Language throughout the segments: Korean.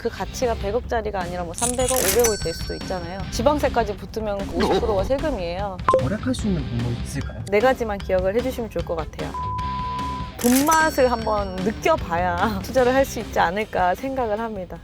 그 가치가 100억짜리가 아니라 뭐 300억, 500억이 될 수도 있잖아요. 지방세까지 붙으면 50%가 세금이에요. 절약할 수 있는 방법이 있을까요? 네 가지만 기억을 해주시면 좋을 것 같아요. 돈 맛을 한번 느껴봐야 투자를 할 수 있지 않을까 생각을 합니다.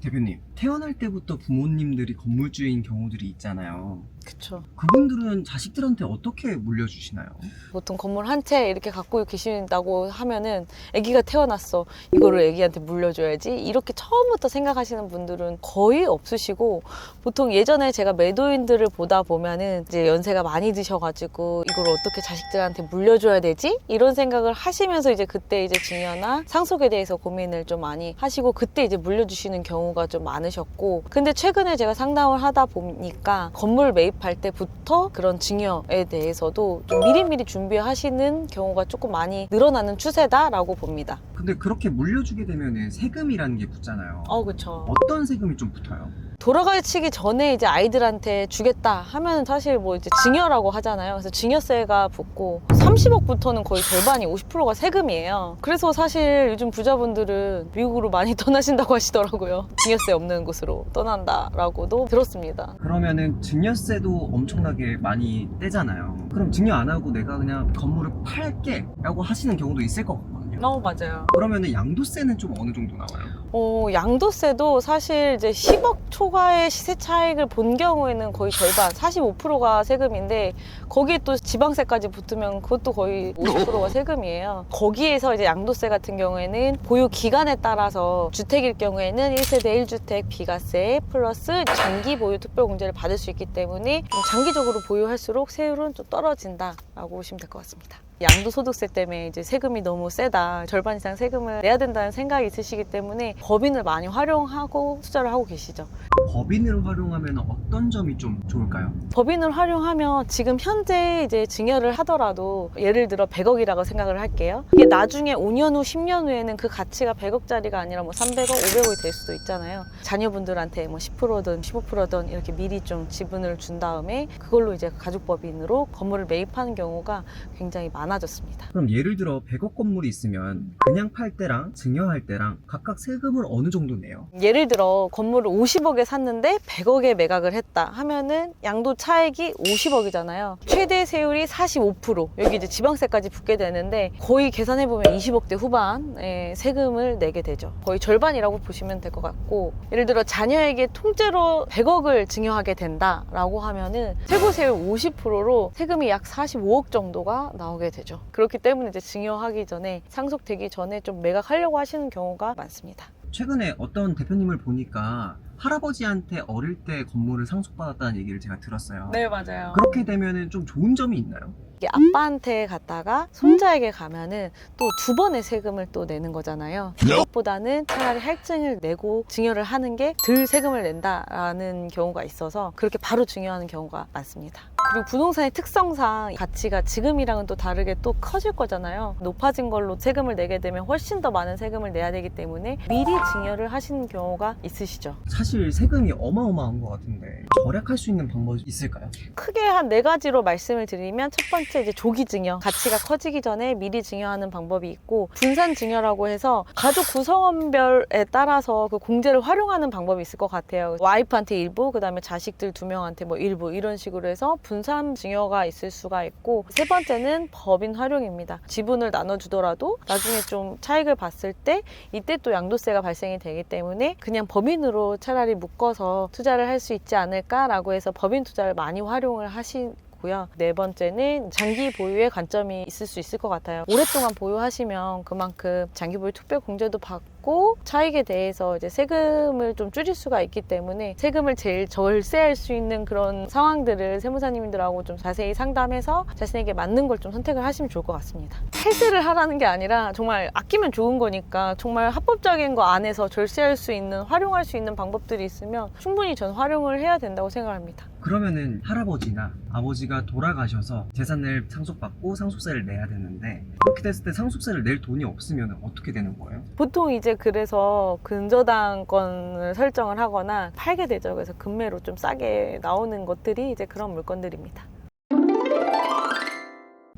대표님, 태어날 때부터 부모님들이 건물주인 경우들이 있잖아요. 그쵸. 그분들은 자식들한테 어떻게 물려주시나요? 보통 건물 한 채 이렇게 갖고 계신다고 하면은 아기가 태어났어, 이거를 아기한테 물려줘야지, 이렇게 처음부터 생각하시는 분들은 거의 없으시고, 보통 예전에 제가 매도인들을 보다 보면은 이제 연세가 많이 드셔가지고 이걸 어떻게 자식들한테 물려줘야 되지? 이런 생각을 하시면서 이제 그때 이제 증여나 상속에 대해서 고민을 좀 많이 하시고 그때 이제 물려주시는 경우가 좀 많으셨고, 근데 최근에 제가 상담을 하다 보니까 건물 매입할 때부터 그런 증여에 대해서도 좀 미리미리 준비하시는 경우가 조금 많이 늘어나는 추세다라고 봅니다. 근데 그렇게 물려주게 되면 세금이라는 게 붙잖아요. 그쵸. 어떤 세금이 좀 붙어요? 돌아가시기 전에 이제 아이들한테 주겠다 하면 사실 뭐 이제 증여라고 하잖아요. 그래서 증여세가 붙고 30억부터는 거의 절반이 50%가 세금이에요. 그래서 사실 요즘 부자분들은 미국으로 많이 떠나신다고 하시더라고요. 증여세 없는 곳으로 떠난다라고도 들었습니다. 그러면은 증여세도 엄청나게 많이 떼잖아요. 그럼 증여 안 하고 내가 그냥 건물을 팔게 라고 하시는 경우도 있을 것 같거든요. 맞아요. 그러면은 양도세는 좀 어느 정도 나와요? 양도세도 사실 이제 10억 초과의 시세 차익을 본 경우에는 거의 절반, 45%가 세금인데, 거기에 또 지방세까지 붙으면 그것도 거의 50%가 세금이에요. 거기에서 이제 양도세 같은 경우에는 보유 기간에 따라서 주택일 경우에는 1세대 1주택 비과세 플러스 장기 보유 특별공제를 받을 수 있기 때문에 좀 장기적으로 보유할수록 세율은 좀 떨어진다라고 보시면 될 것 같습니다. 양도소득세 때문에 이제 세금이 너무 세다, 절반 이상 세금을 내야 된다는 생각이 있으시기 때문에 법인을 많이 활용하고 투자를 하고 계시죠. 법인을 활용하면 어떤 점이 좀 좋을까요? 법인을 활용하면 지금 현재 이제 증여를 하더라도 예를 들어 100억이라고 생각을 할게요. 이게 나중에 5년 후, 10년 후에는 그 가치가 100억짜리가 아니라 뭐 300억, 500억이 될 수도 있잖아요. 자녀분들한테 뭐 10%든 15%든 이렇게 미리 좀 지분을 준 다음에 그걸로 이제 가족법인으로 건물을 매입하는 경우가 굉장히 많아졌습니다. 그럼 예를 들어 100억 건물이 있으면 그냥 팔 때랑 증여할 때랑 각각 세금을 어느 정도 내요? 예를 들어 건물을 50억에 샀는데 100억에 매각을 했다 하면은 양도 차익이 50억이잖아요. 최대 세율이 45%, 여기 이제 지방세까지 붙게 되는데 거의 계산해보면 20억대 후반의 세금을 내게 되죠. 거의 절반이라고 보시면 될 것 같고, 예를 들어 자녀에게 통째로 100억을 증여하게 된다라고 하면은 최고세율 50%로 세금이 약 45억 정도가 나오게 되죠. 그렇기 때문에 이제 증여하기 전에, 상속되기 전에 좀 매각하려고 하시는 경우가 많습니다. 최근에 어떤 대표님을 보니까 할아버지한테 어릴 때 건물을 상속받았다는 얘기를 제가 들었어요. 네, 맞아요. 그렇게 되면은 좀 좋은 점이 있나요? 이게 아빠한테 갔다가 손자에게 가면은 또 두 번의 세금을 또 내는 거잖아요. 그것보다는 차라리 할증을 내고 증여를 하는 게 덜 세금을 낸다라는 경우가 있어서 그렇게 바로 증여하는 경우가 많습니다. 그리고 부동산의 특성상 가치가 지금이랑은 또 다르게 또 커질 거잖아요. 높아진 걸로 세금을 내게 되면 훨씬 더 많은 세금을 내야 되기 때문에 미리 증여를 하시는 경우가 있으시죠. 사실 세금이 어마어마한 것 같은데 절약할 수 있는 방법이 있을까요? 크게 한 4가지로 말씀을 드리면, 첫 번째 이제 조기 증여, 가치가 커지기 전에 미리 증여하는 방법이 있고, 분산 증여라고 해서 가족 구성원별에 따라서 그 공제를 활용하는 방법이 있을 것 같아요. 와이프한테 일부, 그 다음에 자식들 2명한테 뭐 일부, 이런 식으로 해서 분산 증여가 있을 수가 있고, 세 번째는 법인 활용입니다. 지분을 나눠주더라도 나중에 좀 차익을 봤을 때 이때 또 양도세가 발생이 되기 때문에 그냥 법인으로 차라리 묶어서 투자를 할 수 있지 않을까라고 해서 법인 투자를 많이 활용을 하시고요. 네 번째는 장기 보유의 관점이 있을 수 있을 것 같아요. 오랫동안 보유하시면 그만큼 장기 보유 특별 공제도 받고 차익에 대해서 이제 세금을 좀 줄일 수가 있기 때문에 세금을 제일 절세할 수 있는 그런 상황들을 세무사님들하고 좀 자세히 상담해서 자신에게 맞는 걸 좀 선택을 하시면 좋을 것 같습니다. 탈세를 하라는 게 아니라 정말 아끼면 좋은 거니까 정말 합법적인 거 안에서 절세할 수 있는, 활용할 수 있는 방법들이 있으면 충분히 전 활용을 해야 된다고 생각합니다. 그러면은 할아버지나 아버지가 돌아가셔서 재산을 상속받고 상속세를 내야 되는데, 그렇게 됐을 때 상속세를 낼 돈이 없으면 어떻게 되는 거예요? 보통 이제 그래서 근저당권을 설정을 하거나 팔게 되죠. 그래서 금매로 좀 싸게 나오는 것들이 이제 그런 물건들입니다.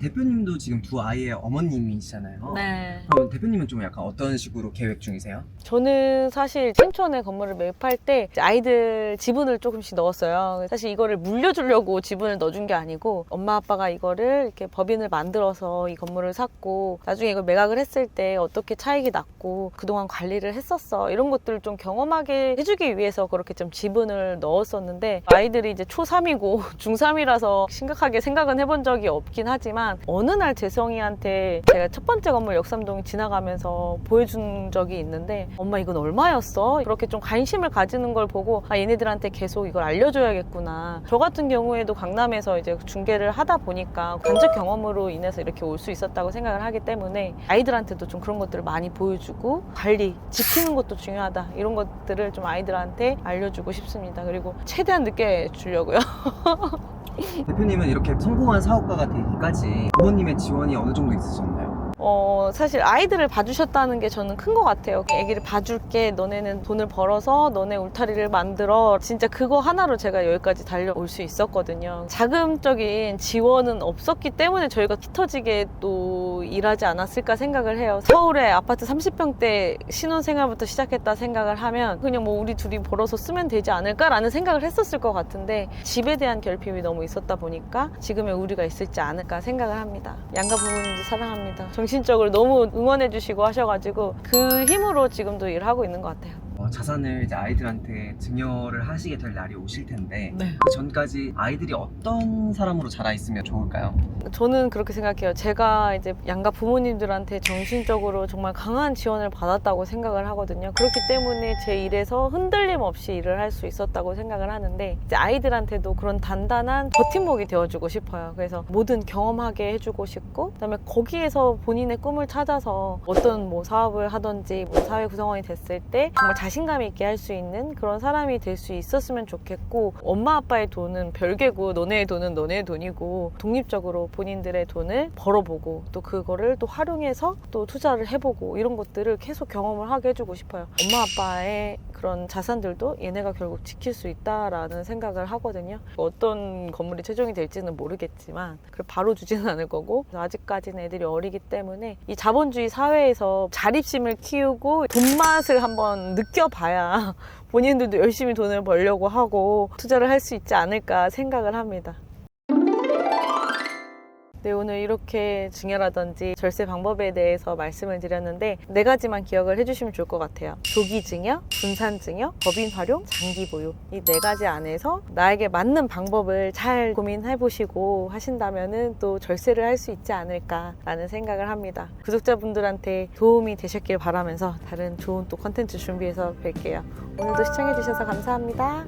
대표님도 지금 두 아이의 어머님이시잖아요. 네. 그럼 대표님은 좀 약간 어떤 식으로 계획 중이세요? 저는 사실 신촌에 건물을 매입할 때 이제 아이들 지분을 조금씩 넣었어요. 사실 이거를 물려주려고 지분을 넣어준 게 아니고 엄마 아빠가 이거를 이렇게 법인을 만들어서 이 건물을 샀고 나중에 이걸 매각을 했을 때 어떻게 차익이 났고 그동안 관리를 했었어 이런 것들을 좀 경험하게 해주기 위해서 그렇게 좀 지분을 넣었었는데 아이들이 이제 초3이고 중3이라서 심각하게 생각은 해본 적이 없긴 하지만 어느 날 재성이한테 제가 첫 번째 건물 역삼동 지나가면서 보여준 적이 있는데 엄마 이건 얼마였어? 그렇게 좀 관심을 가지는 걸 보고 아 얘네들한테 계속 이걸 알려줘야겠구나. 저 같은 경우에도 강남에서 이제 중개를 하다 보니까 간접 경험으로 인해서 이렇게 올 수 있었다고 생각을 하기 때문에 아이들한테도 좀 그런 것들을 많이 보여주고 관리, 지키는 것도 중요하다. 이런 것들을 좀 아이들한테 알려주고 싶습니다. 그리고 최대한 늦게 주려고요. 대표님은 이렇게 성공한 사업가가 되기까지 부모님의 지원이 어느 정도 있으셨나요? 사실 아이들을 봐주셨다는 게 저는 큰 것 같아요. 애기를 봐줄게. 너네는 돈을 벌어서 너네 울타리를 만들어. 진짜 그거 하나로 제가 여기까지 달려올 수 있었거든요. 자금적인 지원은 없었기 때문에 저희가 피 터지게 또 일하지 않았을까 생각을 해요. 서울에 아파트 30평대 신혼생활부터 시작했다 생각을 하면 그냥 뭐 우리 둘이 벌어서 쓰면 되지 않을까라는 생각을 했었을 것 같은데 집에 대한 결핍이 너무 있었다 보니까 지금의 우리가 있을지 않을까 생각을 합니다. 양가 부모님도 사랑합니다. 정신적으로 너무 응원해 주시고 하셔가지고 그 힘으로 지금도 일하고 있는 것 같아요. 자산을 이제 아이들한테 증여를 하시게 될 날이 오실 텐데 네. 그 전까지 아이들이 어떤 사람으로 자라 있으면 좋을까요? 저는 그렇게 생각해요. 제가 이제 양가 부모님들한테 정신적으로 정말 강한 지원을 받았다고 생각을 하거든요. 그렇기 때문에 제 일에서 흔들림 없이 일을 할 수 있었다고 생각을 하는데 이제 아이들한테도 그런 단단한 버팀목이 되어주고 싶어요. 그래서 뭐든 경험하게 해주고 싶고 그다음에 거기에서 본인의 꿈을 찾아서 어떤 뭐 사업을 하든지 뭐 사회 구성원이 됐을 때 정말 자신감 있게 할 수 있는 그런 사람이 될 수 있었으면 좋겠고 엄마 아빠의 돈은 별개고 너네의 돈은 너네의 돈이고 독립적으로 본인들의 돈을 벌어보고 또 그거를 또 활용해서 또 투자를 해보고 이런 것들을 계속 경험을 하게 해주고 싶어요. 엄마 아빠의 그런 자산들도 얘네가 결국 지킬 수 있다라는 생각을 하거든요. 어떤 건물이 최종이 될지는 모르겠지만 그걸 바로 주지는 않을 거고 아직까지는 애들이 어리기 때문에 이 자본주의 사회에서 자립심을 키우고 돈맛을 한번 느껴봐야 본인들도 열심히 돈을 벌려고 하고 투자를 할 수 있지 않을까 생각을 합니다. 네, 오늘 이렇게 증여라든지 절세 방법에 대해서 말씀을 드렸는데 4가지만 기억을 해주시면 좋을 것 같아요. 조기 증여, 분산 증여, 법인 활용, 장기 보유 이 4가지 안에서 나에게 맞는 방법을 잘 고민해보시고 하신다면 또 절세를 할 수 있지 않을까라는 생각을 합니다. 구독자분들한테 도움이 되셨길 바라면서 다른 좋은 또 컨텐츠 준비해서 뵐게요. 오늘도 시청해주셔서 감사합니다.